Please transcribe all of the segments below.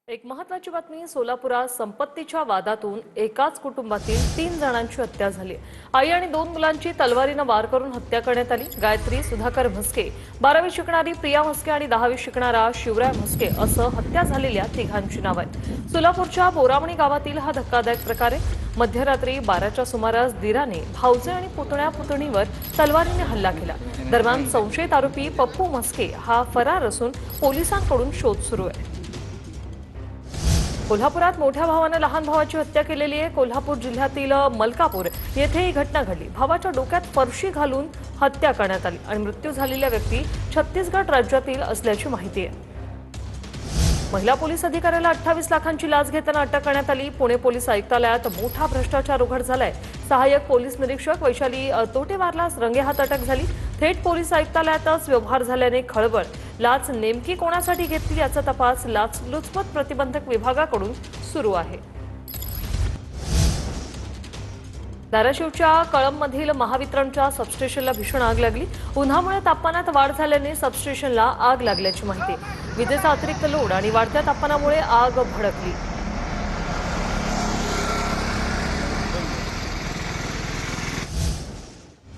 एक महत्त्वाची बातमी। सोलापुरात संपत्तीच्या वादातून एकाच कुटुंबातील 3 जणांची हत्या झाली। आई आणि 2 मुलांची तलवारीने वार करून हत्या करण्यात आली। गायत्री सुधाकर म्हस्के, 12वी शिकणारी प्रिया म्हस्के आणि 10वी शिकणारा शिवराय म्हस्के असं हत्या झालेल्या तिघांची नाव आहेत। सोलापूरच्या बोरामणी गावातील हा धक्कादायक प्रकार आहे। मध्यरात्री 12च्या सुमारास दिराने भाऊजे आणि पुतण्या-पुतणीवर तलवारीने हल्ला केला। दरम्यान संशयित आरोपी पप्पू म्हस्के हा फरार असून पोलिसांकडून शोध सुरू आहे। कोल्हापुरात मोठ्या भावाने लहान भावाची हत्या केलेली आहे। कोल्हापूर जिल्ह्यातील मलकापूर येथे ही घटना घडली। भावाच्या डोक्यात फरशी घालून हत्या करण्यात आली आणि मृत्यू झालेल्या व्यक्ती छत्तीसगड राज्यातील असल्याची माहिती आहे। महिला पोलीस अधिकाऱ्याला 28 लाखांची लाच घेताना अटक करण्यात आली। पुणे पोलीस आयुक्तालयात मोठा भ्रष्टाचार उघड झालाय। सहाय्यक पोलीस निरीक्षक वैशाली तोटेवारला रंगेहात अटक झाली। थेट पोलीस आयुक्तालयातच व्यवहार झाल्याने खळबळ। लाच नेमकी कोणासाठी घेतली याचा तपास लाचलुचपत प्रतिबंधक विभागाकडून सुरू आहे। धाराशिवच्या कळंबमधील महावितरणच्या सबस्टेशनला भीषण आग लागली। उन्हामुळे तापमानात वाढ झाल्याने सबस्टेशनला आग लागल्याची माहिती। विजेचा अतिरिक्त लोड आणि वाढत्या तापमानामुळे आग भडकली।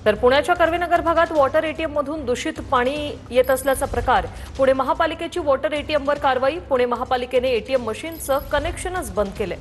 तर पुण्याच्या कर्वेनगर भागात वॉटर एटीएम मधून दूषित पाणी येत असल्याचा प्रकार। पुणे महापालिकेची वॉटर एटीएमवर कारवाई। पुणे महापालिकेने एटीएम मशीनचं कनेक्शनच बंद केले।